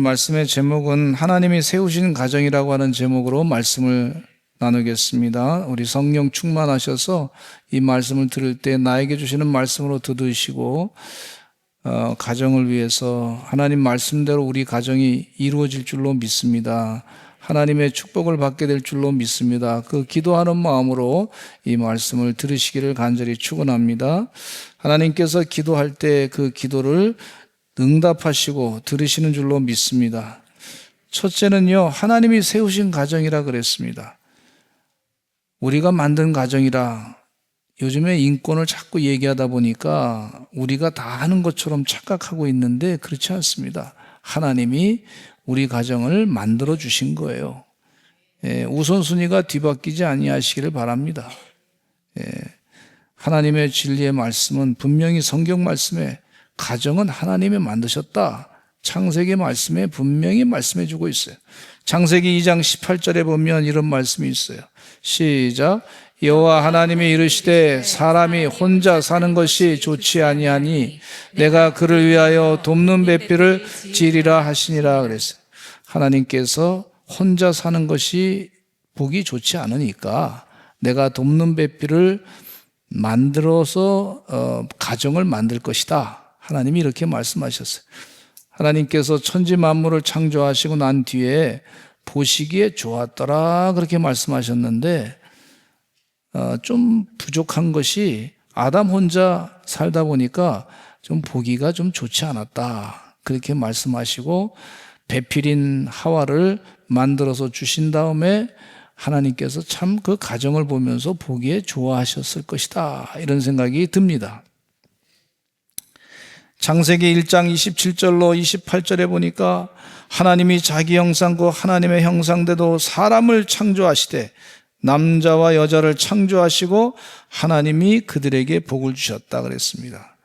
말씀의 제목은 하나님이 세우신 가정이라고 하는 제목으로 말씀을 나누겠습니다. 우리 성령 충만하셔서 이 말씀을 들을 때 나에게 주시는 말씀으로 듣으시고 가정을 위해서 하나님 말씀대로 우리 가정이 이루어질 줄로 믿습니다. 하나님의 축복을 받게 될 줄로 믿습니다. 그 기도하는 마음으로 이 말씀을 들으시기를 간절히 축원합니다. 하나님께서 기도할 때 그 기도를 응답하시고 들으시는 줄로 믿습니다. 첫째는요, 하나님이 세우신 가정이라 그랬습니다. 우리가 만든 가정이라 요즘에 인권을 자꾸 얘기하다 보니까 우리가 다 하는 것처럼 착각하고 있는데 그렇지 않습니다. 하나님이 우리 가정을 만들어 주신 거예요. 우선순위가 뒤바뀌지 아니하시기를 바랍니다. 하나님의 진리의 말씀은 분명히 성경 말씀에 가정은 하나님이 만드셨다. 창세기 말씀에 분명히 말씀해 주고 있어요. 창세기 2장 18절에 보면 이런 말씀이 있어요. 시작. 여호와 하나님이 이르시되 사람이 혼자 사는 것이 좋지 아니하니 내가 그를 위하여 돕는 배필을 지으리라 하시니라 그랬어요. 하나님께서 혼자 사는 것이 보기 좋지 않으니까 내가 돕는 배필을 만들어서 가정을 만들 것이다. 하나님이 이렇게 말씀하셨어요. 하나님께서 천지 만물을 창조하시고 난 뒤에 보시기에 좋았더라 그렇게 말씀하셨는데 좀 부족한 것이 아담 혼자 살다 보니까 좀 보기가 좀 좋지 않았다 그렇게 말씀하시고 배필인 하와를 만들어서 주신 다음에 하나님께서 참 그 가정을 보면서 보기에 좋아하셨을 것이다 이런 생각이 듭니다. 창세기 1장 27절로 28절에 보니까 하나님이 자기 형상고 하나님의 형상대로 사람을 창조하시되 남자와 여자를 창조하시고 하나님이 그들에게 복을 주셨다 그랬습니다.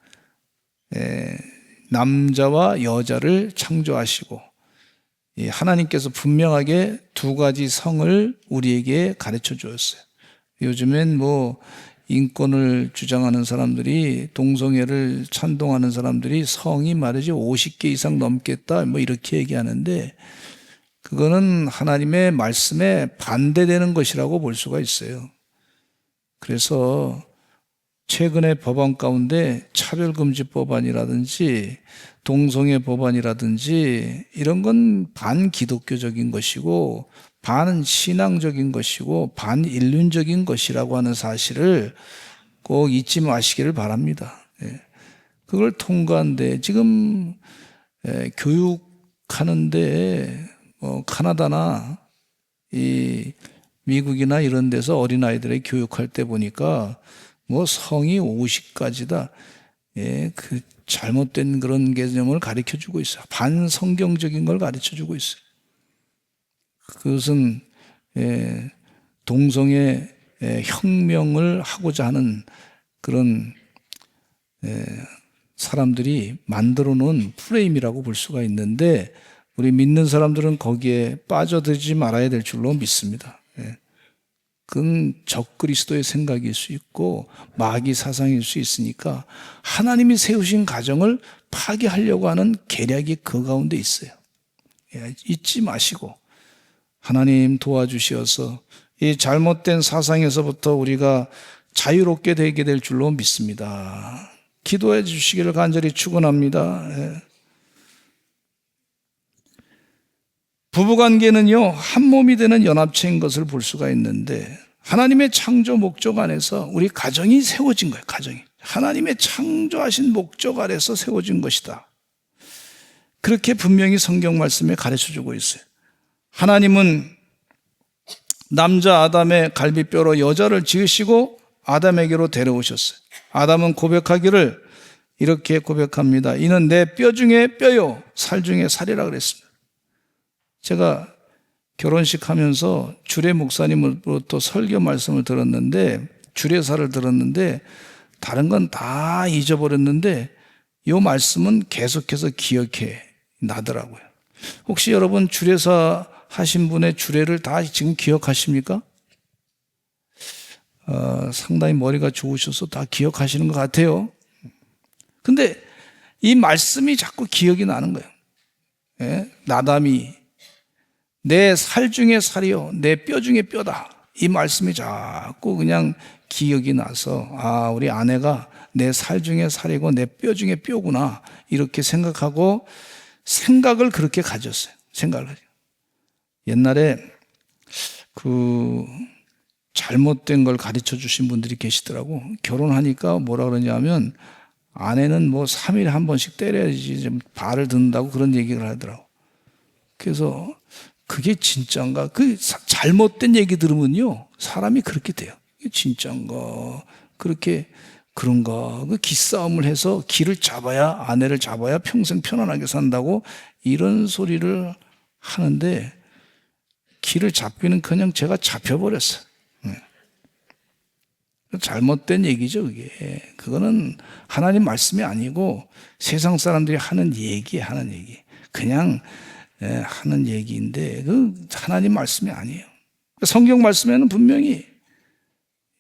남자와 여자를 창조하시고 하나님께서 분명하게 두 가지 성을 우리에게 가르쳐 주었어요. 요즘엔 인권을 주장하는 사람들이 동성애를 찬동하는 사람들이 성이 말이지 50개 이상 넘겠다 이렇게 얘기하는데 그거는 하나님의 말씀에 반대되는 것이라고 볼 수가 있어요. 그래서 최근에 법안 가운데 차별금지법안이라든지 동성애 법안이라든지 이런 건 반기독교적인 것이고 반신앙적인 것이고 반인륜적인 것이라고 하는 사실을 꼭 잊지 마시기를 바랍니다. 그걸 통과한데 지금 교육하는데 카나다나 이 미국이나 이런 데서 어린아이들의 교육할 때 보니까 성이 50가지다. 그 잘못된 그런 개념을 가르쳐 주고 있어요. 반성경적인 걸 가르쳐 주고 있어요. 그것은 동성애 혁명을 하고자 하는 그런 사람들이 만들어 놓은 프레임이라고 볼 수가 있는데 우리 믿는 사람들은 거기에 빠져들지 말아야 될 줄로 믿습니다. 그건 적그리스도의 생각일 수 있고 마귀 사상일 수 있으니까 하나님이 세우신 가정을 파괴하려고 하는 계략이 그 가운데 있어요. 잊지 마시고 하나님 도와주시어서 이 잘못된 사상에서부터 우리가 자유롭게 되게 될 줄로 믿습니다. 기도해 주시기를 간절히 축원합니다. 부부관계는요, 한 몸이 되는 연합체인 것을 볼 수가 있는데 하나님의 창조 목적 안에서 우리 가정이 세워진 거예요. 가정이 하나님의 창조하신 목적 아래서 세워진 것이다. 그렇게 분명히 성경 말씀에 가르쳐주고 있어요. 하나님은 남자 아담의 갈비뼈로 여자를 지으시고 아담에게로 데려오셨어요. 아담은 고백하기를 이렇게 고백합니다. 이는 내 뼈 중에 뼈요 살 중에 살이라 그랬습니다. 제가 결혼식 하면서 주례 목사님으로부터 설교 말씀을 들었는데 주례사를 들었는데 다른 건 다 잊어버렸는데 이 말씀은 계속해서 기억해 나더라고요. 혹시 여러분 주례사 하신 분의 주례를 다 지금 기억하십니까? 상당히 머리가 좋으셔서 다 기억하시는 것 같아요. 근데 이 말씀이 자꾸 기억이 나는 거예요. 나담이 내 살 중에 살이요 내 뼈 중에 뼈다. 이 말씀이 자꾸 그냥 기억이 나서 우리 아내가 내 살 중에 살이고 내 뼈 중에 뼈구나 이렇게 생각하고 생각을 그렇게 가졌어요. 생각을 가지고. 옛날에 잘못된 걸 가르쳐 주신 분들이 계시더라고. 결혼하니까 뭐라 그러냐면 아내는 뭐 3일에 한 번씩 때려야지 좀 발을 듣는다고 그런 얘기를 하더라고. 그래서 그게 진짜인가? 잘못된 얘기 들으면요 사람이 그렇게 돼요. 이게 진짜인가? 그런가? 기싸움을 해서 기를 잡아야 아내를 잡아야 평생 편안하게 산다고 이런 소리를 하는데 기를 잡기는커녕 제가 잡혀버렸어요. 잘못된 얘기죠, 그게. 그거는 하나님 말씀이 아니고 세상 사람들이 하는 얘기. 그냥 하는 얘기인데 하나님 말씀이 아니에요. 성경 말씀에는 분명히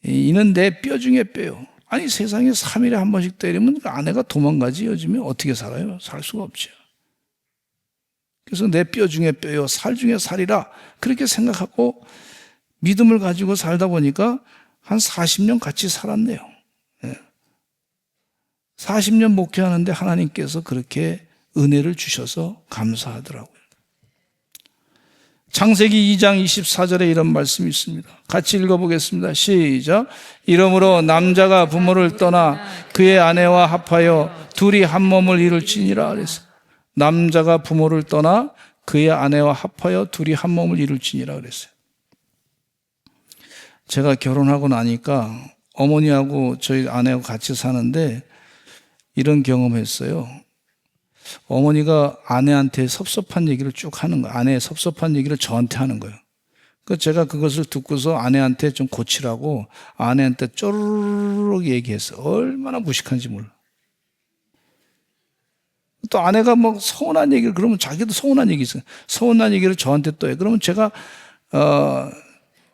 이는 내 뼈 중에 뼈요. 아니 세상에 3일에 한 번씩 때리면 아내가 도망가지. 요즘에 어떻게 살아요? 살 수가 없죠. 그래서 내 뼈 중에 뼈요 살 중에 살이라 그렇게 생각하고 믿음을 가지고 살다 보니까 한 40년 같이 살았네요. 40년 목회하는데 하나님께서 그렇게 은혜를 주셔서 감사하더라고요. 창세기 2장 24절에 이런 말씀이 있습니다. 같이 읽어보겠습니다. 시작. 이러므로 남자가 부모를 떠나 그의 아내와 합하여 둘이 한 몸을 이룰지니라 그랬어요. 남자가 부모를 떠나 그의 아내와 합하여 둘이 한 몸을 이룰지니라 그랬어요. 제가 결혼하고 나니까 어머니하고 저희 아내하고 같이 사는데 이런 경험했어요. 어머니가 아내한테 섭섭한 얘기를 쭉 하는 거예요. 아내의 섭섭한 얘기를 저한테 하는 거예요. 그래서 제가 그것을 듣고서 아내한테 좀 고치라고 아내한테 쪼르륵 얘기했어요. 얼마나 무식한지 몰라. 또 아내가 뭐 서운한 얘기를 그러면 자기도 서운한 얘기 있어요. 서운한 얘기를 저한테 또 해. 그러면 제가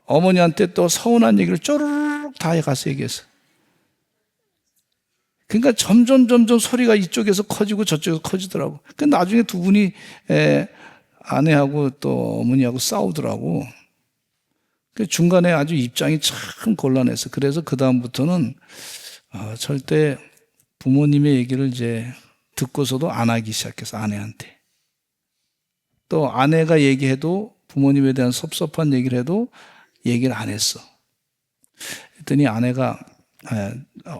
어머니한테 또 서운한 얘기를 쪼르륵 다 가서 얘기했어요. 그러니까 점점 소리가 이쪽에서 커지고 저쪽에서 커지더라고. 그 나중에 두 분이 아내하고 또 어머니하고 싸우더라고. 그 중간에 아주 입장이 참 곤란했어. 그래서 그 다음부터는 절대 부모님의 얘기를 이제 듣고서도 안 하기 시작해서 아내한테. 또 아내가 얘기해도 부모님에 대한 섭섭한 얘기를 해도 얘기를 안 했어. 그랬더니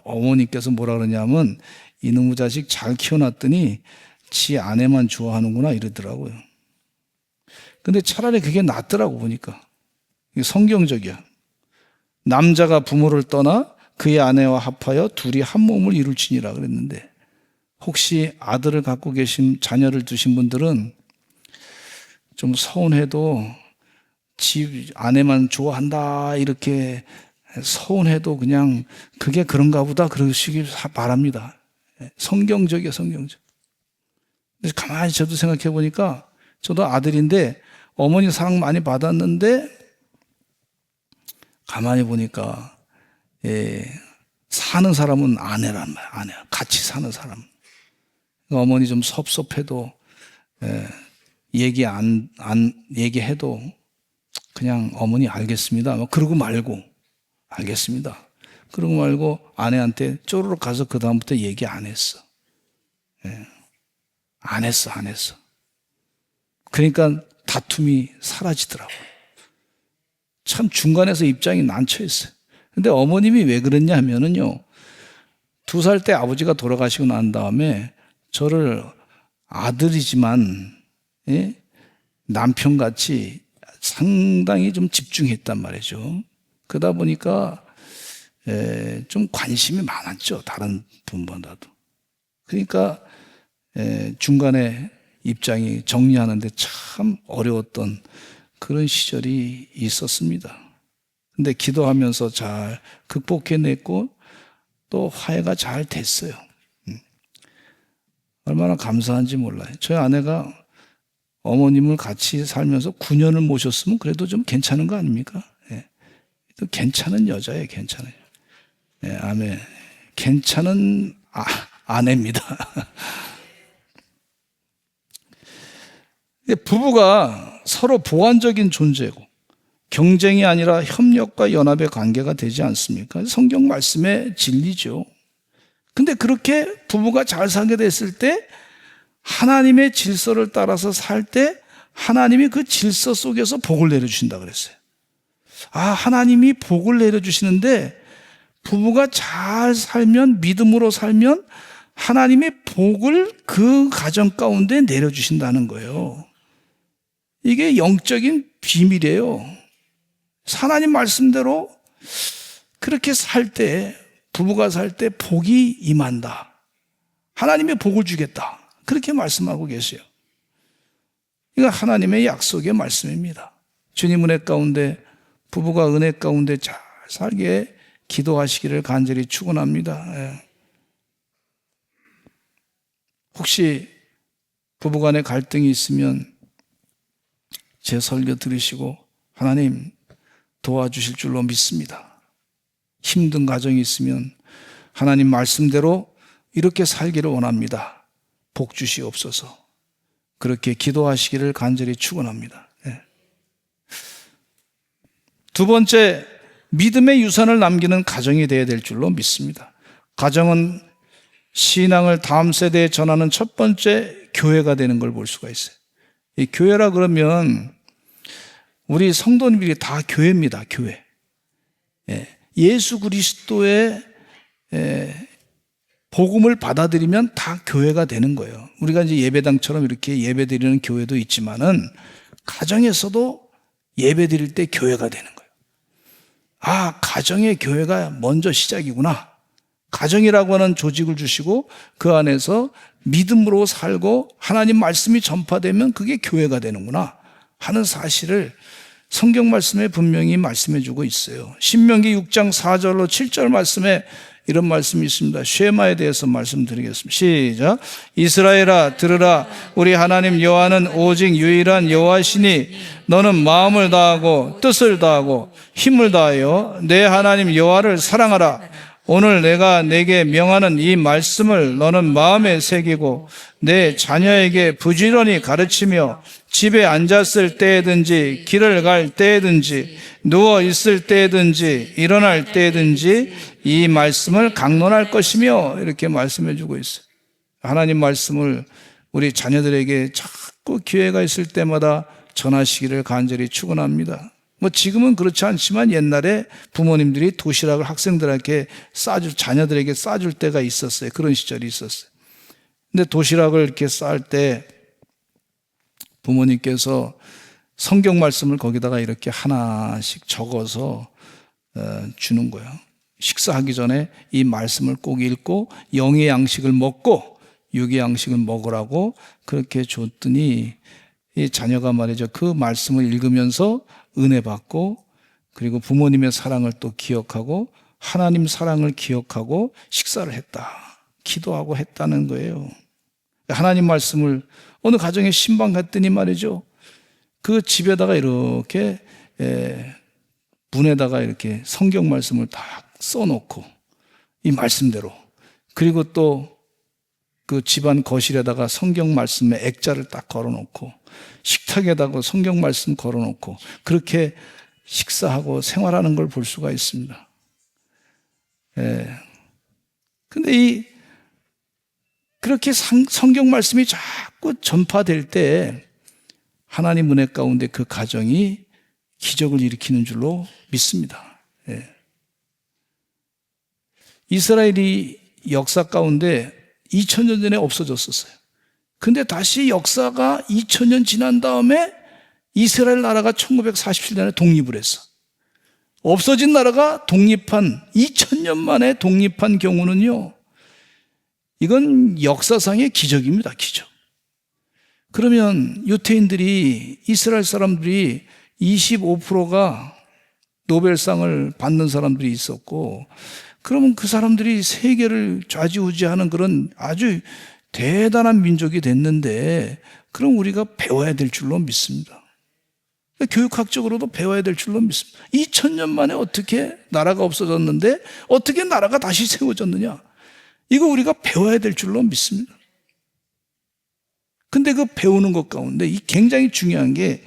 어머니께서 뭐라 그러냐면 이놈의 자식 잘 키워놨더니 지 아내만 좋아하는구나 이러더라고요. 근데 차라리 그게 낫더라고 보니까. 이게 성경적이야. 남자가 부모를 떠나 그의 아내와 합하여 둘이 한 몸을 이룰지니라 그랬는데 혹시 아들을 갖고 계신 자녀를 두신 분들은 좀 서운해도 지 아내만 좋아한다 이렇게 서운해도 그냥 그게 그런가 보다 그러시길 바랍니다. 성경적이에요, 성경적. 그래서 가만히 저도 생각해 보니까 저도 아들인데 어머니 사랑 많이 받았는데 가만히 보니까 사는 사람은 아내란 말이야. 아내 같이 사는 사람. 어머니 좀 섭섭해도 얘기해도 그냥 어머니 알겠습니다. 그러고 말고 알겠습니다. 그러고 말고 아내한테 쪼르륵 가서 그 다음부터 얘기 안 했어. 안 했어. 그러니까 다툼이 사라지더라고요. 참 중간에서 입장이 난처 했어요. 근데 어머님이 왜 그랬냐 하면은요, 2살 때 아버지가 돌아가시고 난 다음에 저를 아들이지만 남편같이 상당히 좀 집중했단 말이죠. 그러다 보니까 좀 관심이 많았죠. 다른 분보다도. 그러니까 중간에 입장이 정리하는데 참 어려웠던 그런 시절이 있었습니다. 근데 기도하면서 잘 극복해냈고 또 화해가 잘 됐어요. 얼마나 감사한지 몰라요. 저희 아내가 어머님을 같이 살면서 9년을 모셨으면 그래도 좀 괜찮은 거 아닙니까? 또 괜찮은 여자예요, 괜찮아요. 아멘. 괜찮은 아내입니다. 부부가 서로 보완적인 존재고 경쟁이 아니라 협력과 연합의 관계가 되지 않습니까? 성경 말씀의 진리죠. 근데 그렇게 부부가 잘 살게 됐을 때 하나님의 질서를 따라서 살 때 하나님이 그 질서 속에서 복을 내려주신다 그랬어요. 하나님이 복을 내려주시는데 부부가 잘 살면, 믿음으로 살면 하나님의 복을 그 가정 가운데 내려주신다는 거예요. 이게 영적인 비밀이에요. 하나님 말씀대로 그렇게 살 때, 부부가 살 때 복이 임한다. 하나님의 복을 주겠다. 그렇게 말씀하고 계세요. 이거 하나님의 약속의 말씀입니다. 주님 은혜 가운데, 부부가 은혜 가운데 잘 살게 기도하시기를 간절히 축원합니다. 혹시 부부간에 갈등이 있으면 제 설교 들으시고 하나님 도와주실 줄로 믿습니다. 힘든 가정이 있으면 하나님 말씀대로 이렇게 살기를 원합니다. 복 주시옵소서. 그렇게 기도하시기를 간절히 축원합니다. 두 번째, 믿음의 유산을 남기는 가정이 되어야 될 줄로 믿습니다. 가정은 신앙을 다음 세대에 전하는 첫 번째 교회가 되는 걸 볼 수가 있어요. 이 교회라 그러면 우리 성도님들이 다 교회입니다. 교회. 예수 그리스도의 복음을 받아들이면 다 교회가 되는 거예요. 우리가 이제 예배당처럼 이렇게 예배드리는 교회도 있지만은 가정에서도 예배드릴 때 교회가 되는 거예요. 가정의 교회가 먼저 시작이구나. 가정이라고 하는 조직을 주시고 그 안에서 믿음으로 살고 하나님 말씀이 전파되면 그게 교회가 되는구나 하는 사실을 성경 말씀에 분명히 말씀해 주고 있어요. 신명기 6장 4절로 7절 말씀에 이런 말씀이 있습니다. 쉐마에 대해서 말씀드리겠습니다. 시작. 이스라엘아 들으라. 우리 하나님 여호와는 오직 유일한 여호와시니 너는 마음을 다하고 뜻을 다하고 힘을 다하여 내 하나님 여호와를 사랑하라. 오늘 내가 내게 명하는 이 말씀을 너는 마음에 새기고 내 자녀에게 부지런히 가르치며 집에 앉았을 때든지 길을 갈 때든지 누워 있을 때든지 일어날 때든지 이 말씀을 강론할 것이며 이렇게 말씀해 주고 있어요. 하나님 말씀을 우리 자녀들에게 자꾸 기회가 있을 때마다 전하시기를 간절히 축원합니다. 지금은 그렇지 않지만 옛날에 부모님들이 도시락을 학생들에게 자녀들에게 싸줄 때가 있었어요. 그런 시절이 있었어요. 근데 도시락을 이렇게 쌀 때 부모님께서 성경 말씀을 거기다가 이렇게 하나씩 적어서 주는 거예요. 식사하기 전에 이 말씀을 꼭 읽고 영의 양식을 먹고 육의 양식을 먹으라고 그렇게 줬더니 이 자녀가 말이죠. 그 말씀을 읽으면서 은혜 받고 그리고 부모님의 사랑을 또 기억하고 하나님 사랑을 기억하고 식사를 했다. 기도하고 했다는 거예요. 하나님 말씀을 어느 가정에 신방 갔더니 말이죠. 그 집에다가 이렇게 문에다가 이렇게 성경 말씀을 다 써놓고 이 말씀대로 그리고 또 그 집안 거실에다가 성경 말씀의 액자를 딱 걸어놓고 식탁에다가 성경 말씀 걸어놓고 그렇게 식사하고 생활하는 걸 볼 수가 있습니다. 근데 그렇게 성경 말씀이 자꾸 전파될 때 하나님 은혜 가운데 그 가정이 기적을 일으키는 줄로 믿습니다. 이스라엘이 역사 가운데 2000년 전에 없어졌었어요. 근데 다시 역사가 2000년 지난 다음에 이스라엘 나라가 1947년에 독립을 했어. 없어진 나라가 2000년 만에 독립한 경우는요, 이건 역사상의 기적입니다. 기적. 그러면 유태인들이, 이스라엘 사람들이 25%가 노벨상을 받는 사람들이 있었고, 그러면 그 사람들이 세계를 좌지우지하는 그런 아주 대단한 민족이 됐는데, 그럼 우리가 배워야 될 줄로 믿습니다. 교육학적으로도 배워야 될 줄로 믿습니다. 2000년 만에 어떻게 나라가 없어졌는데 어떻게 나라가 다시 세워졌느냐, 이거 우리가 배워야 될 줄로 믿습니다. 근데 그 배우는 것 가운데 이 굉장히 중요한 게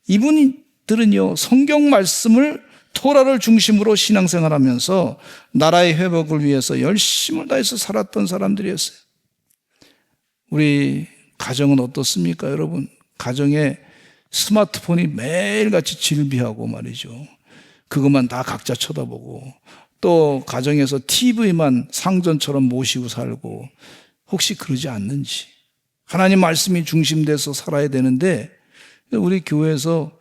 이분들은요, 성경 말씀을 토라를 중심으로 신앙생활하면서 나라의 회복을 위해서 열심을 다해서 살았던 사람들이었어요. 우리 가정은 어떻습니까, 여러분? 가정에 스마트폰이 매일같이 질비하고 말이죠. 그것만 다 각자 쳐다보고, 또 가정에서 TV만 상전처럼 모시고 살고, 혹시 그러지 않는지. 하나님 말씀이 중심돼서 살아야 되는데, 우리 교회에서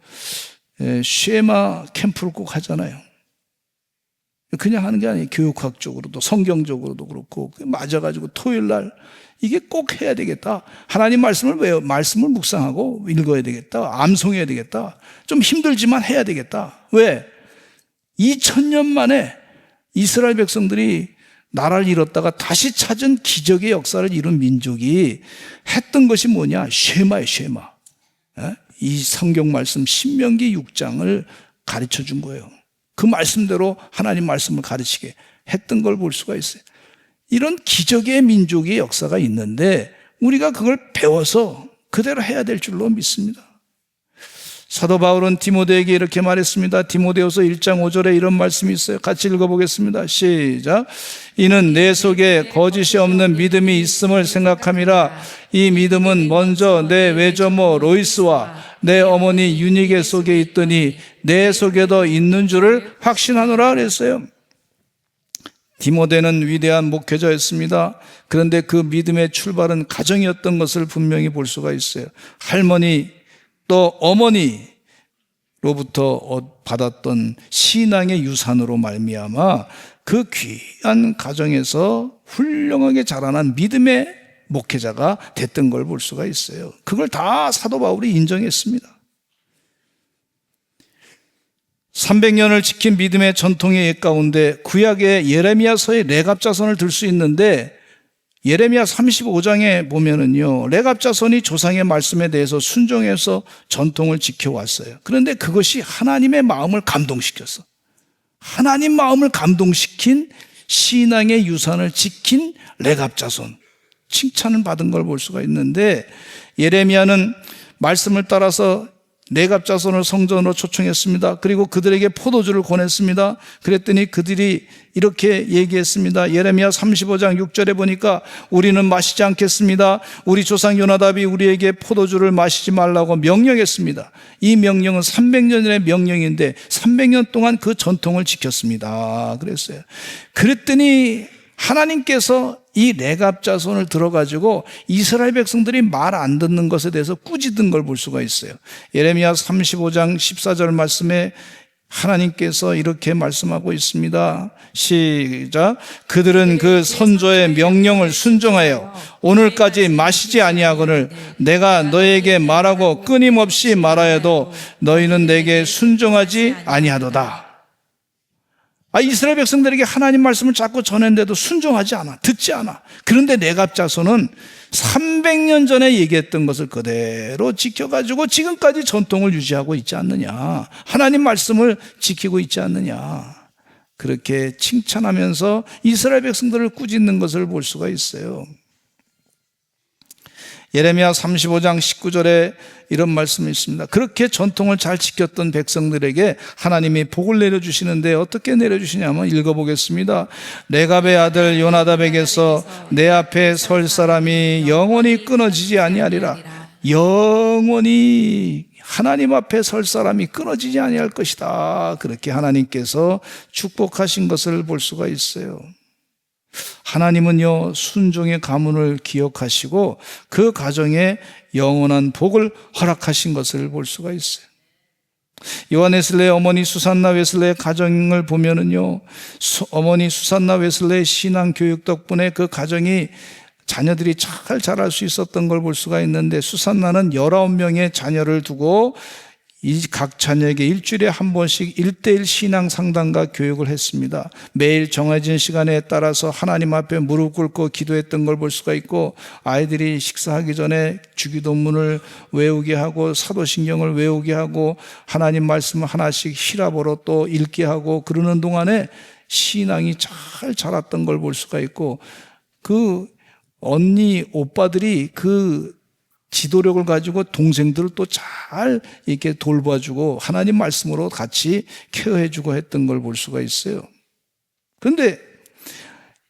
쉐마 캠프를 꼭 하잖아요. 그냥 하는 게 아니에요. 교육학적으로도 성경적으로도 그렇고, 맞아가지고 토요일 날 이게 꼭 해야 되겠다. 하나님 말씀을 묵상하고 읽어야 되겠다. 암송해야 되겠다. 좀 힘들지만 해야 되겠다. 왜? 2000년 만에 이스라엘 백성들이 나라를 잃었다가 다시 찾은 기적의 역사를 이룬 민족이 했던 것이 뭐냐? 쉐마예요, 쉐마. 이 성경 말씀 신명기 6장을 가르쳐 준 거예요. 그 말씀대로 하나님 말씀을 가르치게 했던 걸 볼 수가 있어요. 이런 기적의 민족의 역사가 있는데 우리가 그걸 배워서 그대로 해야 될 줄로 믿습니다. 사도 바울은 디모데에게 이렇게 말했습니다. 디모데후서 1장 5절에 이런 말씀이 있어요. 같이 읽어보겠습니다. 시작. 이는 내 속에 거짓이 없는 믿음이 있음을 생각함이라. 이 믿음은 먼저 내 외조모 로이스와 내 어머니 유니게 속에 있더니 내 속에도 있는 줄을 확신하노라 그랬어요. 디모데는 위대한 목회자였습니다. 그런데 그 믿음의 출발은 가정이었던 것을 분명히 볼 수가 있어요. 할머니 또 어머니로부터 받았던 신앙의 유산으로 말미암아 그 귀한 가정에서 훌륭하게 자라난 믿음의 목회자가 됐던 걸 볼 수가 있어요. 그걸 다 사도 바울이 인정했습니다. 300년을 지킨 믿음의 전통의 옛 가운데 구약의 예레미야서의 레갑자손을 들 수 있는데 예레미야 35장에 보면은요, 레갑자손이 조상의 말씀에 대해서 순종해서 전통을 지켜왔어요. 그런데 그것이 하나님의 마음을 감동시켰어. 하나님 마음을 감동시킨 신앙의 유산을 지킨 레갑자손, 칭찬을 받은 걸 볼 수가 있는데, 예레미야는 말씀을 따라서 레갑자손을 성전으로 초청했습니다. 그리고 그들에게 포도주를 권했습니다. 그랬더니 그들이 이렇게 얘기했습니다. 예레미야 35장 6절에 보니까 우리는 마시지 않겠습니다. 우리 조상 요나답이 우리에게 포도주를 마시지 말라고 명령했습니다. 이 명령은 300년 전의 명령인데 300년 동안 그 전통을 지켰습니다. 그랬어요. 그랬더니 하나님께서 이 레갑자손을 들어가지고 이스라엘 백성들이 말 안 듣는 것에 대해서 꾸짖은 걸 볼 수가 있어요. 예레미야 35장 14절 말씀에 하나님께서 이렇게 말씀하고 있습니다. 시작. 그들은 그 선조의 명령을 순종하여 오늘까지 마시지 아니하거늘 내가 너에게 말하고 끊임없이 말하여도 너희는 내게 순종하지 아니하도다. 이스라엘 백성들에게 하나님 말씀을 자꾸 전했는데도 순종하지 않아, 듣지 않아. 그런데 레갑자손은 300년 전에 얘기했던 것을 그대로 지켜가지고 지금까지 전통을 유지하고 있지 않느냐, 하나님 말씀을 지키고 있지 않느냐, 그렇게 칭찬하면서 이스라엘 백성들을 꾸짖는 것을 볼 수가 있어요. 예레미야 35장 19절에 이런 말씀이 있습니다. 그렇게 전통을 잘 지켰던 백성들에게 하나님이 복을 내려주시는데 어떻게 내려주시냐면 읽어보겠습니다. 레갑의 아들 요나답에게서 내 앞에 설 사람이 영원히 끊어지지 아니하리라. 영원히 하나님 앞에 설 사람이 끊어지지 아니할 것이다. 그렇게 하나님께서 축복하신 것을 볼 수가 있어요. 하나님은요, 순종의 가문을 기억하시고 그 가정에 영원한 복을 허락하신 것을 볼 수가 있어요. 요한 웨슬레의 어머니 수산나 웨슬레의 가정을 보면은요, 어머니 수산나 웨슬레의 신앙 교육 덕분에 그 가정이 자녀들이 잘 자랄 수 있었던 걸 볼 수가 있는데, 수산나는 19명의 자녀를 두고 이 각 자녀에게 일주일에 한 번씩 1:1 신앙 상담과 교육을 했습니다. 매일 정해진 시간에 따라서 하나님 앞에 무릎 꿇고 기도했던 걸 볼 수가 있고, 아이들이 식사하기 전에 주기도문을 외우게 하고 사도신경을 외우게 하고 하나님 말씀을 하나씩 히라보로 또 읽게 하고, 그러는 동안에 신앙이 잘 자랐던 걸 볼 수가 있고, 그 언니 오빠들이 그 지도력을 가지고 동생들을 또 잘 이렇게 돌봐주고 하나님 말씀으로 같이 케어해주고 했던 걸 볼 수가 있어요. 그런데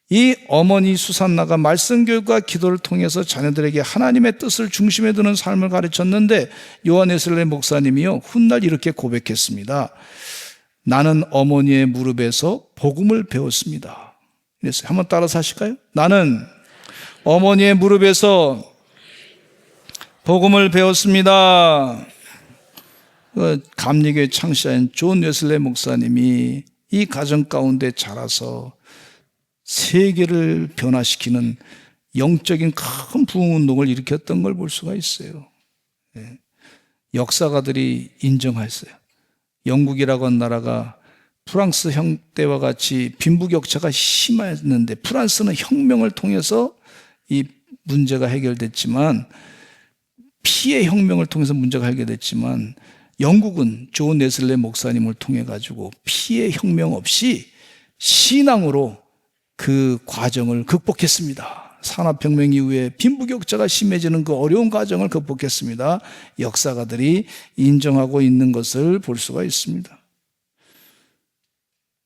이 어머니 수산나가 말씀 교육과 기도를 통해서 자녀들에게 하나님의 뜻을 중심에 두는 삶을 가르쳤는데 요한 웨슬리 목사님이요, 훗날 이렇게 고백했습니다. 나는 어머니의 무릎에서 복음을 배웠습니다. 그랬어요. 한번 따라서 하실까요? 나는 어머니의 무릎에서 복음을 배웠습니다. 감리교회 창시자인 존 웨슬리 목사님이 이 가정 가운데 자라서 세계를 변화시키는 영적인 큰 부흥운동을 일으켰던 걸 볼 수가 있어요. 역사가들이 인정했어요. 영국이라고 한 나라가 프랑스 형 때와 같이 빈부격차가 심했는데 프랑스는 혁명을 통해서 이 문제가 해결됐지만, 피해 혁명을 통해서 문제가 해결됐지만, 영국은 존 웨슬리 목사님을 통해 가지고 피해 혁명 없이 신앙으로 그 과정을 극복했습니다. 산업혁명 이후에 빈부격차가 심해지는 그 어려운 과정을 극복했습니다. 역사가들이 인정하고 있는 것을 볼 수가 있습니다.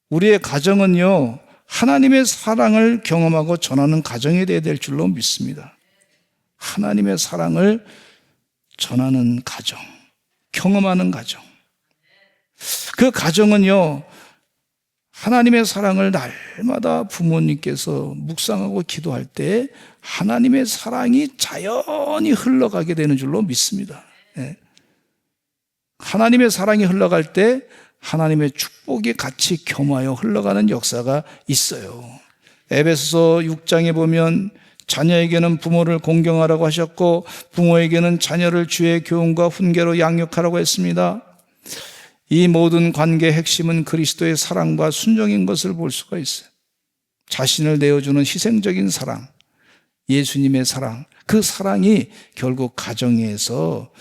우리의 가정은요, 하나님의 사랑을 경험하고 전하는 가정이 되어야 될 줄로 믿습니다. 하나님의 사랑을 전하는 가정, 경험하는 가정. 그 가정은요, 하나님의 사랑을 날마다 부모님께서 묵상하고 기도할 때 하나님의 사랑이 자연히 흘러가게 되는 줄로 믿습니다. 하나님의 사랑이 흘러갈 때 하나님의 축복이 같이 겸하여 흘러가는 역사가 있어요. 에베소서 6장에 보면 자녀에게는 부모를 공경하라고 하셨고 부모에게는 자녀를 주의 교훈과 훈계로 양육하라고 했습니다. 이 모든 관계의 핵심은 그리스도의 사랑과 순종인 것을 볼 수가 있어요. 자신을 내어주는 희생적인 사랑, 예수님의 사랑, 그 사랑이 결국 가정에서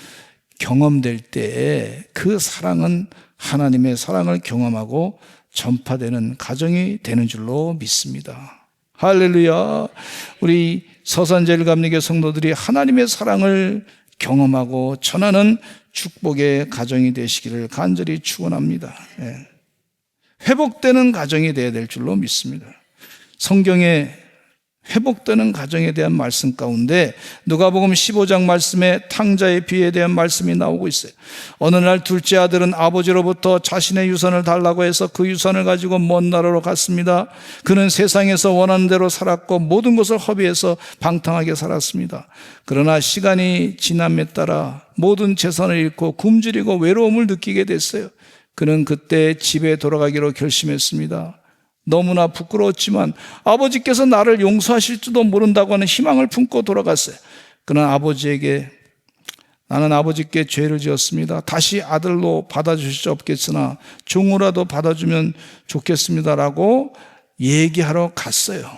경험될 때 그 사랑은 하나님의 사랑을 경험하고 전파되는 가정이 되는 줄로 믿습니다. 할렐루야. 우리 서산제일감리교 성도들이 하나님의 사랑을 경험하고 전하는 축복의 가정이 되시기를 간절히 축원합니다. 회복되는 가정이 되어야 될 줄로 믿습니다. 성경에 회복되는 가정에 대한 말씀 가운데 누가복음 15장 말씀에 탕자의 비유에 대한 말씀이 나오고 있어요. 어느 날 둘째 아들은 아버지로부터 자신의 유산을 달라고 해서 그 유산을 가지고 먼 나라로 갔습니다. 그는 세상에서 원하는 대로 살았고 모든 것을 허비해서 방탕하게 살았습니다. 그러나 시간이 지남에 따라 모든 재산을 잃고 굶주리고 외로움을 느끼게 됐어요. 그는 그때 집에 돌아가기로 결심했습니다. 너무나 부끄러웠지만 아버지께서 나를 용서하실지도 모른다고 하는 희망을 품고 돌아갔어요. 그는 아버지에게 나는 아버지께 죄를 지었습니다. 다시 아들로 받아주실 수 없겠으나 종으로라도 받아주면 좋겠습니다라고 얘기하러 갔어요.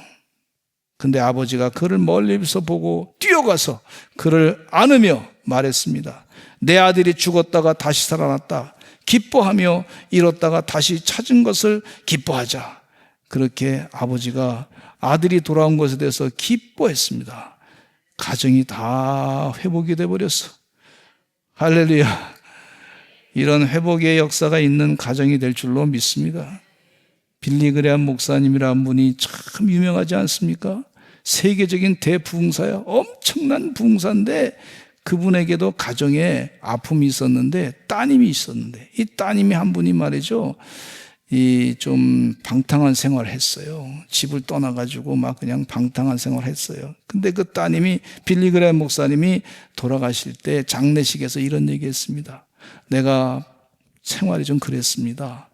근데 아버지가 그를 멀리서 보고 뛰어가서 그를 안으며 말했습니다. 내 아들이 죽었다가 다시 살아났다. 기뻐하며 잃었다가 다시 찾은 것을 기뻐하자. 그렇게 아버지가 아들이 돌아온 것에 대해서 기뻐했습니다. 가정이 다 회복이 돼버렸어. 할렐루야. 이런 회복의 역사가 있는 가정이 될 줄로 믿습니다. 빌리 그레함 목사님이라는 분이 참 유명하지 않습니까? 세계적인 대부흥사야. 엄청난 부흥사인데 그분에게도 가정에 아픔이 있었는데 따님이 있었는데 이 따님이 한 분이 말이죠, 이 좀 방탕한 생활을 했어요. 집을 떠나가지고 막 그냥 방탕한 생활을 했어요. 근데 그 따님이 빌리 그레함 목사님이 돌아가실 때 장례식에서 이런 얘기 했습니다. 내가 생활이 좀 그랬습니다.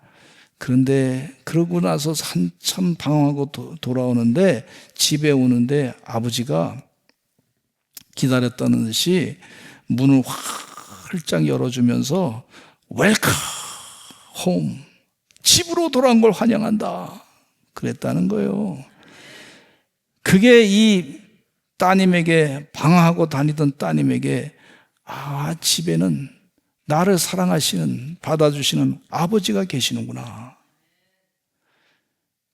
그런데 그러고 나서 한참 방황하고 돌아오는데 집에 오는데 아버지가 기다렸다는 듯이 문을 활짝 열어주면서 웰컴 홈, 집으로 돌아온 걸 환영한다 그랬다는 거예요. 그게 이 따님에게, 방황하고 다니던 따님에게, 아, 집에는 나를 사랑하시는, 받아주시는 아버지가 계시는구나.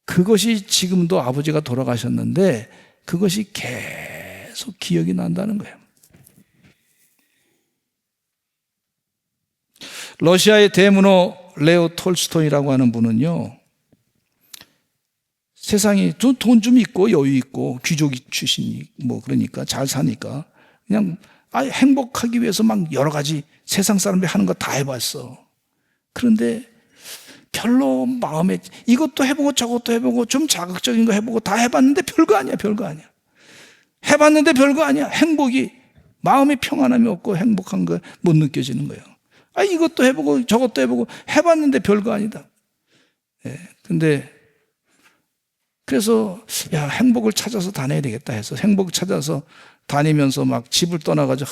그것이 지금도 아버지가 돌아가셨는데 그것이 계속 기억이 난다는 거예요. 러시아의 대문호 레오 톨스토이라고 하는 분은요, 세상이 돈 좀 있고 여유 있고 귀족 출신이 뭐 그러니까 잘 사니까 그냥 행복하기 위해서 막 여러 가지 세상 사람들이 하는 거 다 해봤어. 그런데 별로 마음에 이것도 해보고 저것도 해보고 좀 자극적인 거 해보고 다 해봤는데 별거 아니야. 해봤는데 별거 아니야. 행복이, 마음의 평안함이 없고 행복한 거 못 느껴지는 거예요. 이것도 해보고 저것도 해보고 해봤는데 별거 아니다. 근데 그래서 행복을 찾아서 다녀야 되겠다 해서 행복 찾아서 다니면서 막 집을 떠나가지고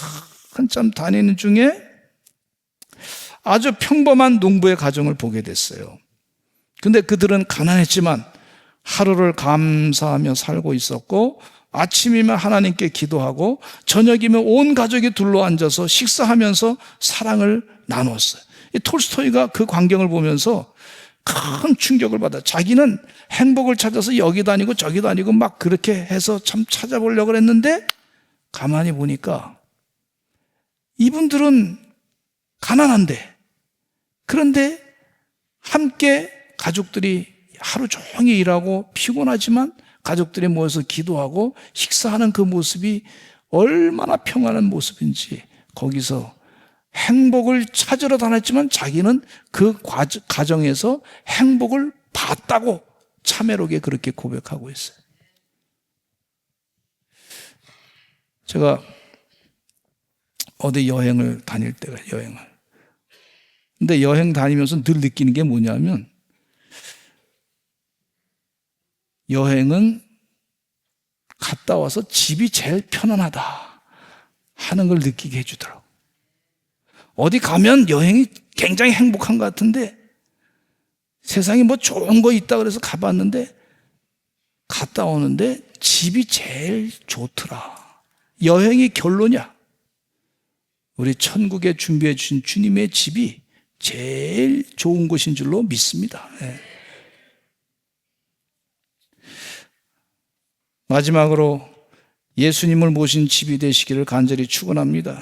한참 다니는 중에 아주 평범한 농부의 가정을 보게 됐어요. 근데 그들은 가난했지만 하루를 감사하며 살고 있었고, 아침이면 하나님께 기도하고 저녁이면 온 가족이 둘러앉아서 식사하면서 사랑을 나눴어요. 이 톨스토이가 그 광경을 보면서 큰 충격을 받아. 자기는 행복을 찾아서 여기 다니고 저기 다니고 막 그렇게 해서 참 찾아보려고 했는데 가만히 보니까 이분들은 가난한데, 그런데 함께 가족들이 하루 종일 일하고 피곤하지만 가족들이 모여서 기도하고 식사하는 그 모습이 얼마나 평안한 모습인지, 거기서 행복을 찾으러 다녔지만 자기는 그 가정에서 행복을 봤다고 참회록에 그렇게 고백하고 있어요. 제가 어디 여행을 다닐 때가 근데 여행 다니면서 늘 느끼는 게 뭐냐면, 여행은 갔다 와서 집이 제일 편안하다 하는 걸 느끼게 해주더라고. 어디 가면 여행이 굉장히 행복한 것 같은데 세상에 뭐 좋은 거 있다 그래서 가봤는데 갔다 오는데 집이 제일 좋더라. 여행이 결론이야. 우리 천국에 준비해 주신 주님의 집이 제일 좋은 곳인 줄로 믿습니다. 마지막으로 예수님을 모신 집이 되시기를 간절히 축원합니다.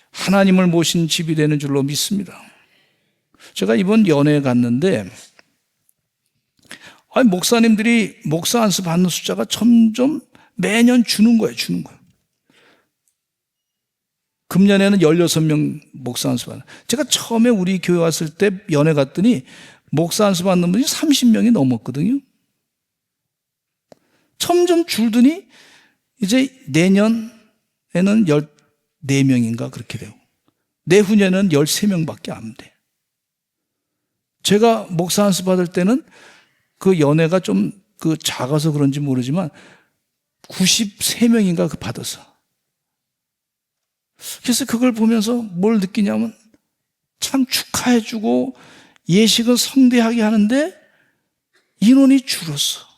하나님을 모신 집이 되는 줄로 믿습니다. 제가 이번 연회에 갔는데 목사님들이 목사 안수 받는 숫자가 점점 매년 주는 거예요. 금년에는 16명 목사 안수 받는. 제가 처음에 우리 교회 왔을 때 연회 갔더니 목사 안수 받는 분이 30명이 넘었거든요. 점점 줄더니 이제 내년에는 14명인가 그렇게 되고 내후년에는 13명밖에 안 돼. 제가 목사 안수 받을 때는 그 연회가 좀 작아서 그런지 모르지만 93명인가 받았어. 그래서 그걸 보면서 뭘 느끼냐면 참 축하해주고 예식은 성대하게 하는데 인원이 줄었어.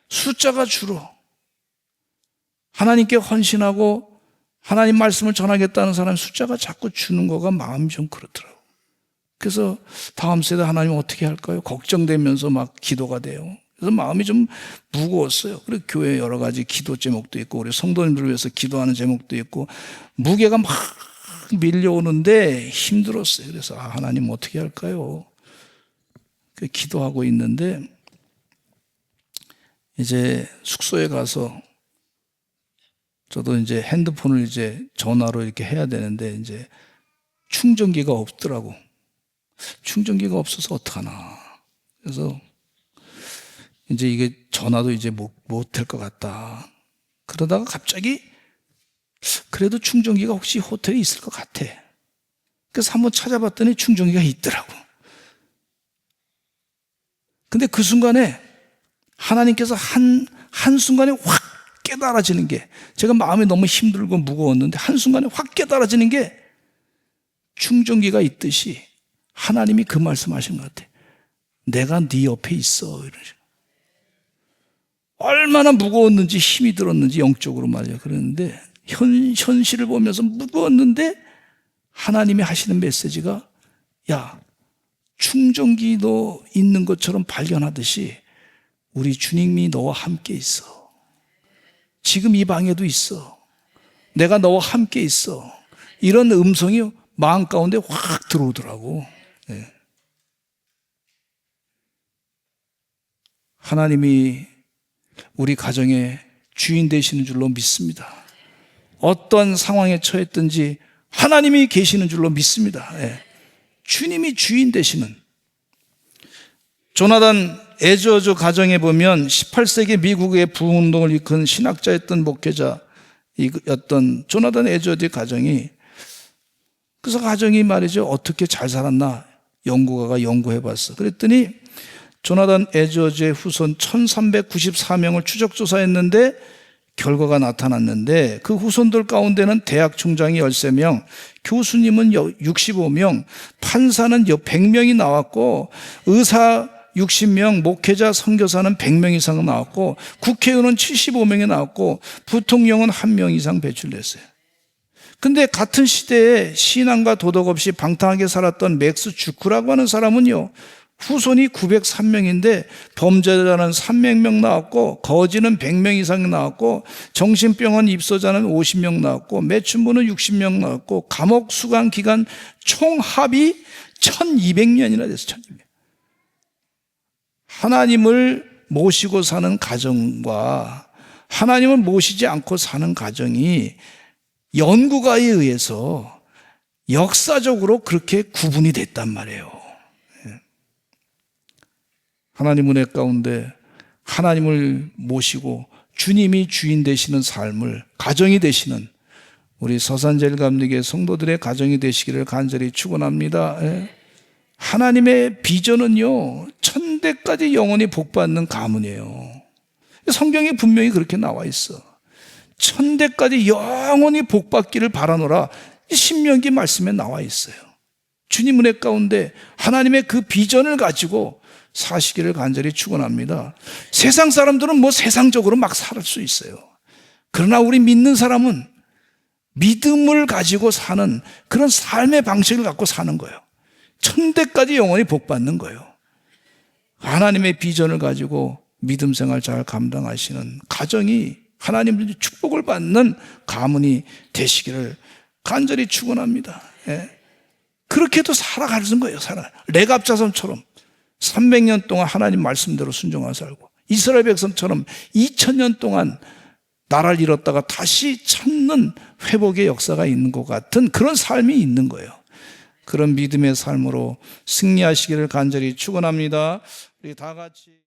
숫자가 줄어. 하나님께 헌신하고 하나님 말씀을 전하겠다는 사람 숫자가 자꾸 주는 거가 마음이 좀 그렇더라고. 그래서 다음 세대 하나님 어떻게 할까요? 걱정되면서 막 기도가 돼요. 그래서 마음이 좀 무거웠어요. 그리고 교회 여러 가지 기도 제목도 있고 우리 성도님들을 위해서 기도하는 제목도 있고 무게가 막 밀려오는데 힘들었어요. 그래서 하나님 어떻게 할까요? 기도하고 있는데 이제 숙소에 가서 저도 이제 핸드폰을 이제 전화로 이렇게 해야 되는데 이제 충전기가 없더라고. 충전기가 없어서 어떡하나. 그래서 이제 이게 전화도 이제 못할 것 같다. 그러다가 갑자기 그래도 충전기가 혹시 호텔에 있을 것 같아. 그래서 한번 찾아봤더니 충전기가 있더라고. 근데 그 순간에 하나님께서 한순간에 확 깨달아지는 게, 제가 마음이 너무 힘들고 무거웠는데 한순간에 확 깨달아지는 게 충전기가 있듯이 하나님이 그 말씀하신 것 같아. 내가 네 옆에 있어. 이런 식으로. 얼마나 무거웠는지 힘이 들었는지 영적으로 말이야. 그러는데 현실을 보면서 무거웠는데 하나님이 하시는 메시지가 야, 충전기도 있는 것처럼 발견하듯이 우리 주님이 너와 함께 있어. 지금 이 방에도 있어. 내가 너와 함께 있어. 이런 음성이 마음 가운데 확 들어오더라고. 네. 하나님이 우리 가정의 주인 되시는 줄로 믿습니다. 어떤 상황에 처했든지 하나님이 계시는 줄로 믿습니다. 네. 주님이 주인 되시는. 조나단 에즈워즈 가정에 보면 18세기 미국의 부흥운동을 이끈 신학자였던 목회자였던 조나단 에즈워즈 가정이, 그래서 가정이 말이죠, 어떻게 잘 살았나 연구가가 연구해봤어. 그랬더니 조나단 에즈워즈의 후손 1394명을 추적조사했는데 결과가 나타났는데, 그 후손들 가운데는 대학 총장이 13명, 교수님은 65명, 판사는 100명이 나왔고, 의사 60명, 목회자, 선교사는 100명 이상 나왔고, 국회의원은 75명이 나왔고, 부통령은 1명 이상 배출됐어요. 근데 같은 시대에 신앙과 도덕 없이 방탕하게 살았던 맥스 주크라고 하는 사람은요, 후손이 903명인데 범죄자는 300명 나왔고, 거지는 100명 이상 나왔고, 정신병원 입소자는 50명 나왔고, 매춘부는 60명 나왔고, 감옥 수감 기간 총 합이 1200년이나 됐어요. 1200년. 하나님을 모시고 사는 가정과 하나님을 모시지 않고 사는 가정이 연구가에 의해서 역사적으로 그렇게 구분이 됐단 말이에요. 하나님 은혜 가운데 하나님을 모시고 주님이 주인 되시는 삶을, 가정이 되시는 우리 서산제일감리교회 성도들의 가정이 되시기를 간절히 축원합니다. 하나님의 비전은요, 천대까지 영원히 복받는 가문이에요. 성경에 분명히 그렇게 나와 있어. 천대까지 영원히 복받기를 바라노라, 신명기 말씀에 나와 있어요. 주님 은혜 가운데 하나님의 그 비전을 가지고 사시기를 간절히 축원합니다. 세상 사람들은 뭐 세상적으로 막 살 수 있어요. 그러나 우리 믿는 사람은 믿음을 가지고 사는 그런 삶의 방식을 갖고 사는 거예요. 천대까지 영원히 복받는 거예요. 하나님의 비전을 가지고 믿음 생활 잘 감당하시는 가정이 하나님의 축복을 받는 가문이 되시기를 간절히 축원합니다. 그렇게도 살아가는 거예요. 레갑 자손처럼 300년 동안 하나님 말씀대로 순종하고 살고, 이스라엘 백성처럼 2000년 동안 나라를 잃었다가 다시 찾는 회복의 역사가 있는 것 같은 그런 삶이 있는 거예요. 그런 믿음의 삶으로 승리하시기를 간절히 축원합니다. 우리 다 같이